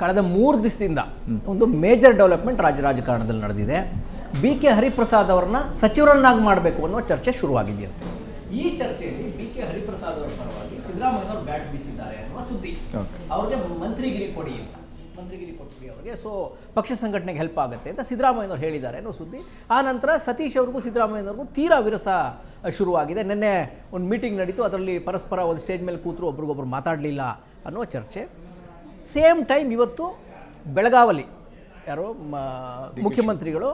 ಕಳೆದ 3 ದಿವಸದಿಂದ ಒಂದು ಮೇಜರ್ ಡೆವಲಪ್ಮೆಂಟ್ ರಾಜ್ಯ ರಾಜಕಾರಣದಲ್ಲಿ ನಡೆದಿದೆ. ಬಿ.ಕೆ. ಹರಿಪ್ರಸಾದ್ ಅವರನ್ನ ಸಚಿವರನ್ನಾಗಿ ಮಾಡಬೇಕು ಅನ್ನೋ ಚರ್ಚೆ ಶುರುವಾಗಿದೆಯಂತೆ. ಈ ಚರ್ಚೆಯಲ್ಲಿ ಬಿ.ಕೆ. ಹರಿಪ್ರಸಾದ್ ಅವರ ಪರವಾಗಿ ಸಿದ್ದರಾಮಯ್ಯನವರು ಬ್ಯಾಟ್ ಬೀಸಿದ್ದಾರೆ ಅನ್ನುವ ಸುದ್ದಿ. ಅವ್ರಿಗೆ ಮಂತ್ರಿಗಿರಿ ಕೊಡಿ ಅಂತ, ಮಂತ್ರಿಗಿರಿ ಕೊಟ್ಬಿಡಿ ಅವರಿಗೆ, ಸೊ ಪಕ್ಷ ಸಂಘಟನೆಗೆ ಹೆಲ್ಪ್ ಆಗುತ್ತೆ ಅಂತ ಸಿದ್ದರಾಮಯ್ಯನವರು ಹೇಳಿದ್ದಾರೆ ಅನ್ನೋ ಸುದ್ದಿ. ಆ ನಂತರ ಸತೀಶ್ ಅವ್ರಿಗೂ ಸಿದ್ದರಾಮಯ್ಯನವ್ರಿಗೂ ತೀರಾ ವಿರಸ ಶುರುವಾಗಿದೆ. ನಿನ್ನೆ ಒಂದು ಮೀಟಿಂಗ್ ನಡೀತು, ಅದರಲ್ಲಿ ಪರಸ್ಪರ ಒಂದು ಸ್ಟೇಜ್ ಮೇಲೆ ಕೂತರು, ಒಬ್ರಿಗೊಬ್ರು ಮಾತಾಡಲಿಲ್ಲ ಅನ್ನೋ ಚರ್ಚೆ. ಸೇಮ್ ಟೈಮ್ ಇವತ್ತು ಬೆಳಗಾವಲ್ಲಿ ಯಾರೋ ಮುಖ್ಯಮಂತ್ರಿಗಳು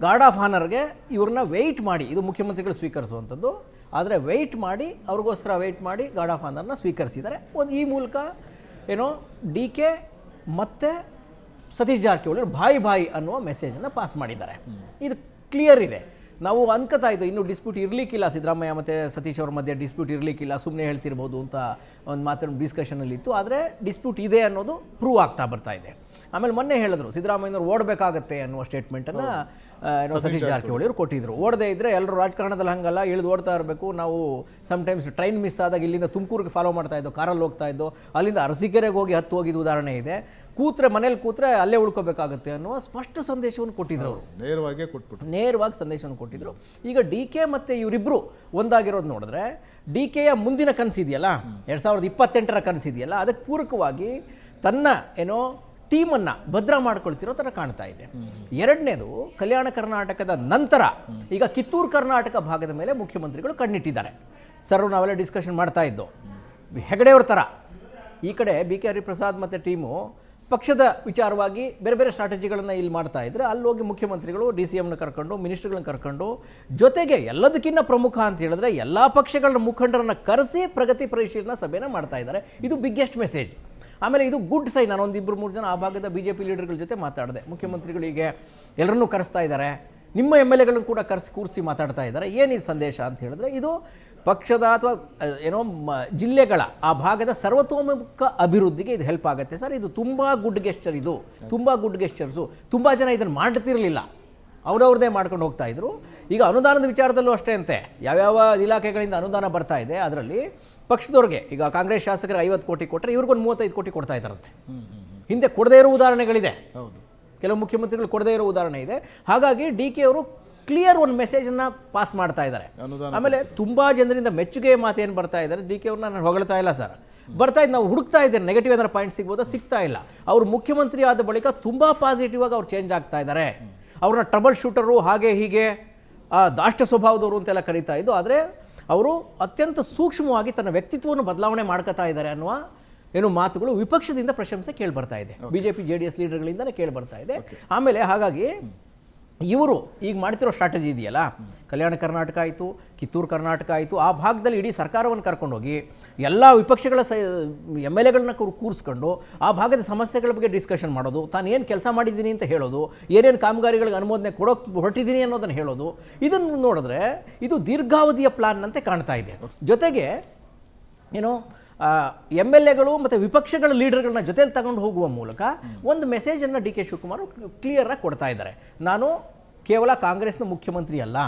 ಗಾರ್ಡ್ ಆಫ್ ಆನರ್ಗೆ ಇವ್ರನ್ನ ವೆಯ್ಟ್ ಮಾಡಿ, ಇದು ಮುಖ್ಯಮಂತ್ರಿಗಳು ಸ್ವೀಕರಿಸುವಂಥದ್ದು, ಆದರೆ ವೆಯ್ಟ್ ಮಾಡಿ ಅವ್ರಿಗೋಸ್ಕರ ವೆಯ್ಟ್ ಮಾಡಿ ಗಾರ್ಡ್ ಆಫ್ ಆನರ್ನ ಸ್ವೀಕರಿಸಿದ್ದಾರೆ. ಈ ಮೂಲಕ ಏನೋ ಡಿ.ಕೆ. ಮತ್ತು ಸತೀಶ್ ಜಾರಕಿಹೊಳಿ ಬಾಯಿ ಅನ್ನುವ ಮೆಸೇಜನ್ನು ಪಾಸ್ ಮಾಡಿದ್ದಾರೆ. ಇದು ಕ್ಲಿಯರ್ ಇದೆ. ನಾವು ಅನ್ಕೋತಾ ಇದ್ದು ಇನ್ನೂ ಡಿಸ್ಪ್ಯೂಟ್ ಇರಲಿಕ್ಕಿಲ್ಲ, ಸಿದ್ದರಾಮಯ್ಯ ಮತ್ತು ಸತೀಶ್ ಅವ್ರ ಮಧ್ಯೆ ಡಿಸ್ಪ್ಯೂಟ್ ಇರಲಿಕ್ಕಿಲ್ಲ, ಸುಮ್ಮನೆ ಹೇಳ್ತಿರ್ಬೋದು ಅಂತ ಒಂದು ಮಾತು ಡಿಸ್ಕಷನಲ್ಲಿತ್ತು. ಆದರೆ ಡಿಸ್ಪ್ಯೂಟ್ ಇದೆ ಅನ್ನೋದು ಪ್ರೂವ್ ಆಗ್ತಾ ಬರ್ತಾ ಇದೆ. ಆಮೇಲೆ ಮೊನ್ನೆ ಹೇಳಿದ್ರು ಸಿದ್ದರಾಮಯ್ಯನವರು ಓಡಬೇಕಾಗತ್ತೆ ಅನ್ನುವ ಸ್ಟೇಟ್ಮೆಂಟನ್ನು ಸತೀಶ್ ಜಾರಕಿಹೊಳಿ ಅವರು ಕೊಟ್ಟಿದ್ರು. ಓಡದೇ ಇದ್ದರೆ ಎಲ್ಲರೂ ರಾಜಕಾರಣದಲ್ಲಿ ಹಂಗಲ್ಲ, ಇಳಿದು ಓಡ್ತಾ ಇರಬೇಕು. ನಾವು ಸಮ್ಟೈಮ್ಸ್ ಟ್ರೈನ್ ಮಿಸ್ ಆದಾಗ ಇಲ್ಲಿಂದ ತುಮಕೂರಿಗೆ ಫಾಲೋ ಮಾಡ್ತಾ ಇದ್ದೋ, ಕಾರಲ್ಲಿ ಹೋಗ್ತಾ ಇದ್ದೋ, ಅಲ್ಲಿಂದ ಅರಸೀಕೆರೆಗೆ ಹೋಗಿ ಹೋಗಿದ್ದು ಉದಾಹರಣೆ ಇದೆ. ಮನೇಲಿ ಕೂತ್ರೆ ಅಲ್ಲೇ ಉಳ್ಕೋಬೇಕಾಗುತ್ತೆ ಅನ್ನುವ ಸ್ಪಷ್ಟ ಸಂದೇಶವನ್ನು ಕೊಟ್ಟಿದ್ರು ಅವರು, ನೇರವಾಗಿ ಸಂದೇಶವನ್ನು ಕೊಟ್ಟಿದ್ರು. ಈಗ ಡಿ.ಕೆ. ಮತ್ತು ಇವರಿಬ್ಬರು ಒಂದಾಗಿರೋದು ನೋಡಿದ್ರೆ, ಡಿ.ಕೆ.ಯ ಮುಂದಿನ ಕನಸಿದೆಯಲ್ಲ, 2028ರ ಕನಸಿದೆಯಲ್ಲ, ಅದಕ್ಕೆ ಪೂರಕವಾಗಿ ತನ್ನ ಏನೋ ಟೀಮನ್ನು ಭದ್ರ ಮಾಡ್ಕೊಳ್ತಿರೋ ಥರ ಕಾಣ್ತಾ ಇದೆ. ಎರಡನೇದು, ಕಲ್ಯಾಣ ಕರ್ನಾಟಕದ ನಂತರ ಈಗ ಕಿತ್ತೂರು ಕರ್ನಾಟಕ ಭಾಗದ ಮೇಲೆ ಮುಖ್ಯಮಂತ್ರಿಗಳು ಕಣ್ಣಿಟ್ಟಿದ್ದಾರೆ. ಸರ್ ನಾವೆಲ್ಲ ಡಿಸ್ಕಷನ್ ಮಾಡ್ತಾ ಇದ್ದೋ, ಹೆಗಡೆಯವ್ರ ಥರ ಈ ಕಡೆ ಬಿ.ಕೆ. ಹರಿಪ್ರಸಾದ್ ಮತ್ತು ಟೀಮು ಪಕ್ಷದ ವಿಚಾರವಾಗಿ ಬೇರೆ ಬೇರೆ ಸ್ಟ್ರಾಟಜಿಗಳನ್ನು ಇಲ್ಲಿ ಮಾಡ್ತಾ ಇದ್ದರೆ, ಅಲ್ಲಿ ಹೋಗಿ ಮುಖ್ಯಮಂತ್ರಿಗಳು ಡಿ.ಸಿ.ಎಮ್ನ ಕರ್ಕೊಂಡು, ಮಿನಿಸ್ಟ್ರುಗಳನ್ನ ಕರ್ಕೊಂಡು, ಜೊತೆಗೆ ಎಲ್ಲದಕ್ಕಿಂತ ಪ್ರಮುಖ ಅಂತ ಹೇಳಿದ್ರೆ ಎಲ್ಲ ಪಕ್ಷಗಳ ಮುಖಂಡರನ್ನು ಕರೆಸಿ ಪ್ರಗತಿ ಪರಿಶೀಲನಾ ಸಭೆನ ಮಾಡ್ತಾ ಇದ್ದಾರೆ. ಇದು ಬಿಗ್ಗೆಸ್ಟ್ ಮೆಸೇಜ್. ಆಮೇಲೆ ಇದು ಗುಡ್ ಸೈನ್. ನಾನೊಂದು 2-3 ಜನ ಆ ಭಾಗದ BJP ಲೀಡರ್ಗಳ ಜೊತೆ ಮಾತಾಡಿದೆ. ಮುಖ್ಯಮಂತ್ರಿಗಳಿಗೆ ಎಲ್ಲರನ್ನೂ ಕರೆಸ್ತಾ ಇದ್ದಾರೆ, ನಿಮ್ಮ MLAಗಳನ್ನು ಕೂಡ ಕೂರಿಸಿ ಮಾತಾಡ್ತಾ ಇದ್ದಾರೆ. ಏನಿದು ಸಂದೇಶ ಅಂತ ಹೇಳಿದ್ರೆ, ಇದು ಪಕ್ಷದ ಅಥವಾ ಏನೋ ಜಿಲ್ಲೆಗಳ ಆ ಭಾಗದ ಸರ್ವತೋಮುಖ ಅಭಿವೃದ್ಧಿಗೆ ಇದು ಹೆಲ್ಪ್ ಆಗುತ್ತೆ ಸರ್. ಇದು ತುಂಬ ಗುಡ್ ಗೆಸ್ಚರ್, ಇದು ತುಂಬ ಗುಡ್ ಗೆಸ್ಚರ್ಸು. ತುಂಬ ಜನ ಇದನ್ನು ಮಾಡ್ತಿರಲಿಲ್ಲ, ಅವ್ರವ್ರದ್ದೇ ಮಾಡ್ಕೊಂಡು ಹೋಗ್ತಾ ಇದ್ರು. ಈಗ ಅನುದಾನದ ವಿಚಾರದಲ್ಲೂ ಅಷ್ಟೇ ಅಂತೆ, ಯಾವ್ಯಾವ ಇಲಾಖೆಗಳಿಂದ ಅನುದಾನ ಬರ್ತಾ ಇದೆ ಅದರಲ್ಲಿ ಪಕ್ಷದವ್ರಿಗೆ, ಈಗ ಕಾಂಗ್ರೆಸ್ ಶಾಸಕರಿಗೆ 50 ಕೋಟಿ ಕೊಟ್ಟರೆ ಇವ್ರಿಗೊಂದು 35 ಕೋಟಿ ಕೊಡ್ತಾ ಇದ್ದಾರಂತೆ. ಹಿಂದೆ ಕೊಡದೇ ಇರೋ ಉದಾಹರಣೆಗಳಿದೆ, ಕೆಲವು ಮುಖ್ಯಮಂತ್ರಿಗಳು ಕೊಡದೇ ಇರೋ ಉದಾಹರಣೆ ಇದೆ. ಹಾಗಾಗಿ ಡಿ.ಕೆ. ಅವರು ಕ್ಲಿಯರ್ ಒಂದು ಮೆಸೇಜನ್ನು ಪಾಸ್ ಮಾಡ್ತಾ ಇದ್ದಾರೆ. ಆಮೇಲೆ ತುಂಬ ಜನರಿಂದ ಮೆಚ್ಚುಗೆ ಮಾತೇನು ಬರ್ತಾ ಇದ್ದಾರೆ, ಡಿ.ಕೆ. ಅವ್ರನ್ನ ನಾನು ಹೊಗಳ್ತಾ ಇಲ್ಲ ಸರ್, ಬರ್ತಾ ಇದ್ದು ನಾವು ಹುಡುಕ್ತಾ ಇದ್ದೇನೆ, ನೆಗೆಟಿವ್ ಏನಾರು ಪಾಯಿಂಟ್ ಸಿಗ್ಬೋದಾ, ಸಿಗ್ತಾ ಇಲ್ಲ. ಅವರು ಮುಖ್ಯಮಂತ್ರಿ ಆದ ಬಳಿಕ ತುಂಬ ಪಾಸಿಟಿವ್ ಆಗಿ ಅವ್ರು ಚೇಂಜ್ ಆಗ್ತಾ ಇದ್ದಾರೆ. ಅವ್ರನ್ನ ಟ್ರಬಲ್ ಶೂಟರು, ಹಾಗೆ ಹೀಗೆ ದಾಷ್ಟ ಸ್ವಭಾವದವರು ಅಂತೆಲ್ಲ ಕರೀತಾ ಇದ್ದು, ಆದರೆ ಅವರು ಅತ್ಯಂತ ಸೂಕ್ಷ್ಮವಾಗಿ ತನ್ನ ವ್ಯಕ್ತಿತ್ವವನ್ನು ಬದಲಾವಣೆ ಮಾಡ್ಕೋತಾ ಇದ್ದಾರೆ ಅನ್ನುವ ಏನು ಮಾತುಗಳು ವಿಪಕ್ಷದಿಂದ ಪ್ರಶಂಸೆ ಕೇಳಿಬರ್ತಾ ಇದೆ, BJP JDS ಲೀಡರ್ಗಳಿಂದಲೇ ಕೇಳಿಬರ್ತಾ ಇದೆ. ಆಮೇಲೆ ಹಾಗಾಗಿ ಇವರು ಈಗ ಮಾಡ್ತಿರೋ ಸ್ಟ್ರಾಟಜಿ ಇದೆಯಲ್ಲ, ಕಲ್ಯಾಣ ಕರ್ನಾಟಕ ಆಯಿತು, ಕಿತ್ತೂರು ಕರ್ನಾಟಕ ಆಯಿತು, ಆ ಭಾಗದಲ್ಲಿ ಇಡೀ ಸರ್ಕಾರವನ್ನು ಕರ್ಕೊಂಡೋಗಿ ಎಲ್ಲ ವಿಪಕ್ಷಗಳ MLAಗಳನ್ನ ಕೂರಿಸ್ಕೊಂಡು ಆ ಭಾಗದ ಸಮಸ್ಯೆಗಳ ಬಗ್ಗೆ ಡಿಸ್ಕಷನ್ ಮಾಡೋದು, ತಾನು ಏನು ಕೆಲಸ ಮಾಡಿದ್ದೀನಿ ಅಂತ ಹೇಳೋದು, ಏನೇನು ಕಾಮಗಾರಿಗಳಿಗೆ ಅನುಮೋದನೆ ಕೊಡೋಕೆ ಹೊರಟಿದ್ದೀನಿ ಅನ್ನೋದನ್ನು ಹೇಳೋದು. ಇದನ್ನು ನೋಡಿದ್ರೆ ಇದು ದೀರ್ಘಾವಧಿಯ ಪ್ಲಾನ್ ಅಂತೆ ಕಾಣ್ತಾ ಇದೆ. ಜೊತೆಗೆ ಏನೋ MLAಗಳು ಮತ್ತು ವಿಪಕ್ಷಗಳ ಲೀಡರ್ಗಳನ್ನ ಜೊತೆಲಿ ತಗೊಂಡು ಹೋಗುವ ಮೂಲಕ ಒಂದು ಮೆಸೇಜನ್ನು ಡಿ.ಕೆ. ಶಿವಕುಮಾರ್ ಕ್ಲಿಯರಾಗಿ ಕೊಡ್ತಾ ಇದ್ದಾರೆ. ನಾನು ಕೇವಲ ಕಾಂಗ್ರೆಸ್ನ ಮುಖ್ಯಮಂತ್ರಿ ಅಲ್ಲ,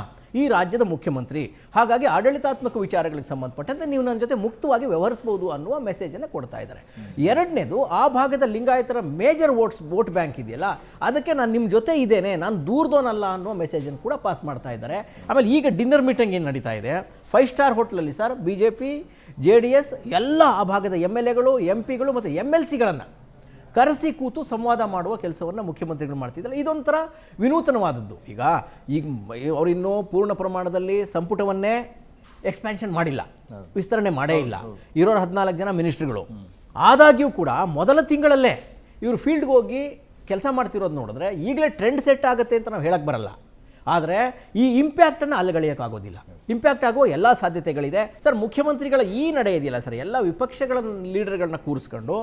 ಈ ರಾಜ್ಯದ ಮುಖ್ಯಮಂತ್ರಿ, ಹಾಗಾಗಿ ಆಡಳಿತಾತ್ಮಕ ವಿಚಾರಗಳಿಗೆ ಸಂಬಂಧಪಟ್ಟಂತೆ ನೀವು ನನ್ನ ಜೊತೆ ಮುಕ್ತವಾಗಿ ವ್ಯವಹರಿಸ್ಬೋದು ಅನ್ನುವ ಮೆಸೇಜನ್ನು ಕೊಡ್ತಾ ಇದ್ದಾರೆ. ಎರಡನೇದು, ಆ ಭಾಗದ ಲಿಂಗಾಯತರ ಮೇಜರ್ ವೋಟ್ ಬ್ಯಾಂಕ್ ಇದೆಯಲ್ಲ, ಅದಕ್ಕೆ ನಾನು ನಿಮ್ಮ ಜೊತೆ ಇದ್ದೇನೆ, ನಾನು ದೂರದೋನಲ್ಲ ಅನ್ನುವ ಮೆಸೇಜನ್ನು ಕೂಡ ಪಾಸ್ ಮಾಡ್ತಾ ಇದ್ದಾರೆ. ಆಮೇಲೆ ಈಗ ಡಿನ್ನರ್ ಮೀಟಿಂಗ್ ಏನು ನಡೀತಾ ಇದೆ 5 ಸ್ಟಾರ್ ಹೋಟ್ಲಲ್ಲಿ ಸರ್, BJP JDS ಎಲ್ಲ ಆ ಭಾಗದ MLAಗಳು, MP ಗಳು ಮತ್ತು MLCಗಳನ್ನು ಕರೆಸಿ ಕೂತು ಸಂವಾದ ಮಾಡುವ ಕೆಲಸವನ್ನು ಮುಖ್ಯಮಂತ್ರಿಗಳು ಮಾಡ್ತಿದ್ದಾರೆ. ಇದೊಂಥರ ವಿನೂತನವಾದದ್ದು. ಈಗ ಅವರು ಇನ್ನೂ ಪೂರ್ಣ ಪ್ರಮಾಣದಲ್ಲಿ ಸಂಪುಟವನ್ನೇ ಎಕ್ಸ್ಪ್ಯಾನ್ಷನ್ ಮಾಡಿಲ್ಲ, ವಿಸ್ತರಣೆ ಮಾಡೇ ಇಲ್ಲ, ಇರೋರು 14 ಜನ ಮಿನಿಸ್ಟ್ರಿಗಳು. ಆದಾಗ್ಯೂ ಕೂಡ ಮೊದಲ ತಿಂಗಳಲ್ಲೇ ಇವರು ಫೀಲ್ಡ್ಗೆ ಹೋಗಿ ಕೆಲಸ ಮಾಡ್ತಿರೋದು ನೋಡಿದ್ರೆ ಈಗಲೇ ಟ್ರೆಂಡ್ ಸೆಟ್ ಆಗುತ್ತೆ ಅಂತ ನಾವು ಹೇಳಕ್ಕೆ ಬರಲ್ಲ. ಆದರೆ ಈ ಇಂಪ್ಯಾಕ್ಟನ್ನು ಅಲ್ಲಗಳೆಯೋಕ್ಕಾಗೋದಿಲ್ಲ. ಇಂಪ್ಯಾಕ್ಟ್ ಆಗುವ ಎಲ್ಲ ಸಾಧ್ಯತೆಗಳಿದೆ ಸರ್. ಮುಖ್ಯಮಂತ್ರಿಗಳ ಈ ನಡೆ ಇದೆಯಲ್ಲ ಸರ್, ಎಲ್ಲ ವಿಪಕ್ಷಗಳ ಲೀಡರ್ಗಳನ್ನ ಕೂರಿಸ್ಕೊಂಡು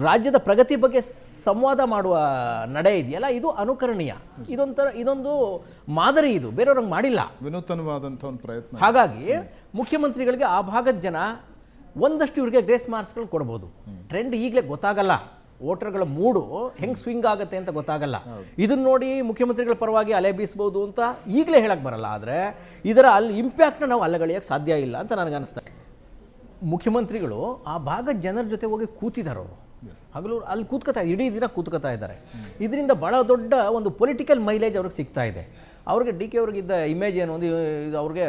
ರಾಜ್ಯದ ಪ್ರಗತಿ ಬಗ್ಗೆ ಸಂವಾದ ಮಾಡುವ ನಡೆ ಇದೆಯಲ್ಲ, ಇದು ಅನುಕರಣೀಯ. ಇದೊಂದು ಮಾದರಿ, ಇದು ಬೇರೆಯವ್ರಂಗೆ ಮಾಡಿಲ್ಲ, ವಿನೂತನವಾದಂಥ ಒಂದು ಪ್ರಯತ್ನ. ಹಾಗಾಗಿ ಮುಖ್ಯಮಂತ್ರಿಗಳಿಗೆ ಆ ಭಾಗದ ಜನ ಒಂದಷ್ಟು ಇವರಿಗೆ ಗ್ರೇಸ್ ಮಾರ್ಕ್ಸ್ಗಳು ಕೊಡ್ಬೋದು. ಟ್ರೆಂಡ್ ಈಗಲೇ ಗೊತ್ತಾಗಲ್ಲ, ವೋಟರ್ಗಳ ಮೂಡು ಹೆಂಗೆ ಸ್ವಿಂಗ್ ಆಗುತ್ತೆ ಅಂತ ಗೊತ್ತಾಗಲ್ಲ. ಇದನ್ನು ನೋಡಿ ಮುಖ್ಯಮಂತ್ರಿಗಳ ಪರವಾಗಿ ಅಲೆ ಬೀಸ್ಬೋದು ಅಂತ ಈಗಲೇ ಹೇಳಕ್ಕೆ ಬರಲ್ಲ. ಆದರೆ ಇದರ ಇಂಪ್ಯಾಕ್ಟ್ನ ನಾವು ಅಲ್ಲಗಳೆಯೋಕ್ಕೆ ಸಾಧ್ಯ ಇಲ್ಲ ಅಂತ ನನಗನ್ನಿಸ್ತಾ. ಮುಖ್ಯಮಂತ್ರಿಗಳು ಆ ಭಾಗದ ಜನರ ಜೊತೆ ಹೋಗಿ ಕೂತಿದ್ದಾರೆ. ಅವರು ಹಗಲು ಅಲ್ಲಿ ಕೂತ್ಕೋತಾ ಇಡೀ ದಿನ ಕೂತ್ಕೋತಾ ಇದ್ದಾರೆ. ಇದರಿಂದ ಭಾಳ ದೊಡ್ಡ ಒಂದು ಪೊಲಿಟಿಕಲ್ ಮೈಲೇಜ್ ಅವ್ರಿಗೆ ಸಿಗ್ತಾ ಇದೆ. ಅವ್ರಿಗೆ ಡಿ ಕೆ ಅವ್ರಿಗಿದ್ದ ಇಮೇಜ್ ಏನು ಒಂದು ಅವ್ರಿಗೆ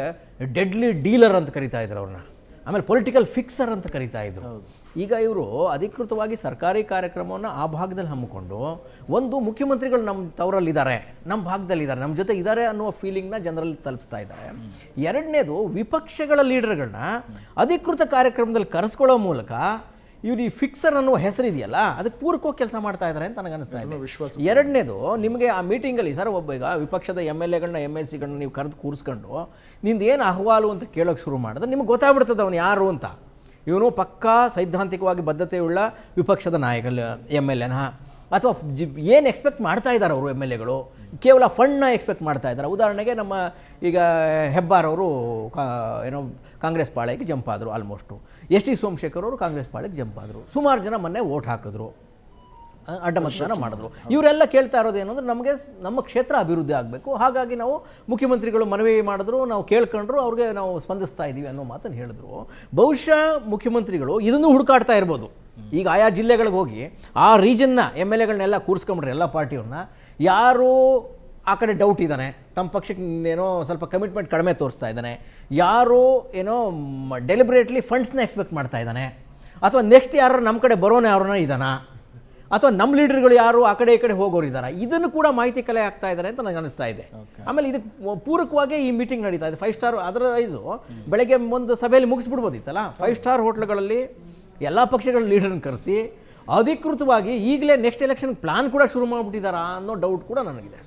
ಡೆಡ್ಲಿ ಡೀಲರ್ ಅಂತ ಕರಿತಾ ಇದ್ರು ಅವ್ರನ್ನ, ಆಮೇಲೆ ಪೊಲಿಟಿಕಲ್ ಫಿಕ್ಸರ್ ಅಂತ ಕರಿತಾ ಇದ್ರು. ಈಗ ಇವರು ಅಧಿಕೃತವಾಗಿ ಸರ್ಕಾರಿ ಕಾರ್ಯಕ್ರಮವನ್ನು ಆ ಭಾಗದಲ್ಲಿ ಹಮ್ಮಿಕೊಂಡು ಒಂದು ಮುಖ್ಯಮಂತ್ರಿಗಳು ನಮ್ಮ ತವರಲ್ಲಿದ್ದಾರೆ, ನಮ್ಮ ಭಾಗದಲ್ಲಿದ್ದಾರೆ, ನಮ್ಮ ಜೊತೆ ಇದ್ದಾರೆ ಅನ್ನುವ ಫೀಲಿಂಗ್ನ ಜನರಲ್ಲಿ ತಲುಪಿಸ್ತಾ ಇದ್ದಾರೆ. ಎರಡನೇದು, ವಿಪಕ್ಷಗಳ ಲೀಡರ್ಗಳನ್ನ ಅಧಿಕೃತ ಕಾರ್ಯಕ್ರಮದಲ್ಲಿ ಕರೆಸ್ಕೊಳ್ಳೋ ಮೂಲಕ ಇವ್ರು ಈ ಫಿಕ್ಸರ್ ಅನ್ನುವ ಹೆಸರಿದೆಯಲ್ಲ ಅದಕ್ಕೆ ಪೂರಕವಾಗಿ ಕೆಲಸ ಮಾಡ್ತಾ ಇದ್ದಾರೆ ಅಂತ ನನಗೆ ಅನಿಸ್ತಾ ಇದೆ. ಎರಡನೇದು, ನಿಮಗೆ ಆ ಮೀಟಿಂಗಲ್ಲಿ ಸರ್ ಒಬ್ಬ ಈಗ ವಿಪಕ್ಷದ MLAಗಳನ್ನ MLCಗಳನ್ನ ನೀವು ಕರೆದು ಕೂರಿಸ್ಕೊಂಡು ನಿಂದು ಏನು ಅಹವಾಲು ಅಂತ ಕೇಳೋಕ್ಕೆ ಶುರು ಮಾಡಿದ್ರೆ ನಿಮ್ಗೆ ಗೊತ್ತಾಗ್ಬಿಡ್ತದೆ ಅವನು ಯಾರು ಅಂತ. ಇವನು ಪಕ್ಕಾ ಸೈದ್ಧಾಂತಿಕವಾಗಿ ಬದ್ಧತೆಯುಳ್ಳ ವಿಪಕ್ಷದ ನಾಯಕ MLAನ ಅಥವಾ ಏನು ಎಕ್ಸ್ಪೆಕ್ಟ್ ಮಾಡ್ತಾ ಇದ್ದಾರೆ ಅವರು MLAಗಳು, ಕೇವಲ ಫಂಡ್ನ ಎಕ್ಸ್ಪೆಕ್ಟ್ ಮಾಡ್ತಾ ಇದ್ದಾರೆ. ಉದಾಹರಣೆಗೆ ನಮ್ಮ ಈಗ ಹೆಬ್ಬಾರ್ ಅವರು ಏನೋ ಕಾಂಗ್ರೆಸ್ ಪಾಳ್ಯಕ್ಕೆ ಜಂಪ್ ಆದರು, ಆಲ್ಮೋಸ್ಟು ಎಸ್ ಟಿ ಸೋಮಶೇಖರ್ ಅವರು ಕಾಂಗ್ರೆಸ್ ಪಾಳ್ಯಕ್ಕೆ ಜಂಪ್ ಆದರು. ಸುಮಾರು ಜನ ಮೊನ್ನೆ ವೋಟ್ ಹಾಕಿದ್ರು, ಅಡ್ಡ ಮತದಾನ ಮಾಡಿದ್ರು. ಇವರೆಲ್ಲ ಕೇಳ್ತಾ ಇರೋದು ಏನು ಅಂದರೆ ನಮಗೆ ನಮ್ಮ ಕ್ಷೇತ್ರ ಅಭಿವೃದ್ಧಿ ಆಗಬೇಕು, ಹಾಗಾಗಿ ನಾವು ಮುಖ್ಯಮಂತ್ರಿಗಳು ಮನವಿ ಮಾಡಿದ್ರು, ನಾವು ಕೇಳ್ಕೊಂಡ್ರು, ಅವ್ರಿಗೆ ನಾವು ಸ್ಪಂದಿಸ್ತಾ ಇದ್ದೀವಿ ಅನ್ನೋ ಮಾತನ್ನು ಹೇಳಿದ್ರು. ಬಹುಶಃ ಮುಖ್ಯಮಂತ್ರಿಗಳು ಇದನ್ನು ಹುಡುಕಾಡ್ತಾ ಇರ್ಬೋದು. ಈಗ ಆಯಾ ಜಿಲ್ಲೆಗಳಿಗೆ ಹೋಗಿ ಆ ರೀಜನ್ನ MLAಗಳನ್ನೆಲ್ಲ ಕೂರಿಸ್ಕೊಂಬಿಡ್ರಿ ಎಲ್ಲ ಪಾರ್ಟಿಯವ್ರನ್ನ, ಯಾರು ಆ ಕಡೆ ಡೌಟ್ ಇದ್ದಾನೆ, ತಮ್ಮ ಪಕ್ಷಕ್ಕೆ ಏನೋ ಸ್ವಲ್ಪ ಕಮಿಟ್ಮೆಂಟ್ ಕಡಿಮೆ ತೋರಿಸ್ತಾ ಇದ್ದಾನೆ, ಯಾರು ಏನೋ ಡೆಲಿಬ್ರೇಟ್ಲಿ ಫಂಡ್ಸ್ನ ಎಕ್ಸ್ಪೆಕ್ಟ್ ಮಾಡ್ತಾ ಇದ್ದಾನೆ, ಅಥವಾ ನೆಕ್ಸ್ಟ್ ಯಾರು ನಮ್ಮ ಕಡೆ ಬರೋನೇ ಅವ್ರನ್ನ ಇದ್ದಾನ, ಅಥವಾ ನಮ್ಮ ಲೀಡರ್ಗಳು ಯಾರು ಆ ಕಡೆ ಈ ಕಡೆ ಹೋಗೋರು ಇದ್ದಾರೆ, ಇದನ್ನು ಕೂಡ ಮಾಹಿತಿ ಕಲೆ ಆಗ್ತಾ ಇದ್ದಾರೆ ಅಂತ ನನಗೆ ಅನಿಸ್ತಾ ಇದೆ. ಆಮೇಲೆ ಇದಕ್ಕೆ ಪೂರಕವಾಗಿ ಈ ಮೀಟಿಂಗ್ ನಡೀತಾ ಇದೆ. 5 ಸ್ಟಾರ್ ಅದರ್ವೈಸು ಬೆಳಗ್ಗೆ ಒಂದು ಸಭೆಯಲ್ಲಿ ಮುಗಿಸ್ಬಿಡ್ಬೋದಿತ್ತಲ್ಲ. 5 ಸ್ಟಾರ್ ಹೋಟ್ಲ್ಗಳಲ್ಲಿ ಎಲ್ಲ ಪಕ್ಷಗಳ ಲೀಡರ್ನ ಕರೆಸಿ ಅಧಿಕೃತವಾಗಿ ಈಗಲೇ ನೆಕ್ಸ್ಟ್ ಎಲೆಕ್ಷನ್ ಪ್ಲಾನ್ ಕೂಡ ಶುರು ಮಾಡಿಬಿಟ್ಟಿದ್ದಾರಾ ಅನ್ನೋ ಡೌಟ್ ಕೂಡ ನನಗಿದೆ.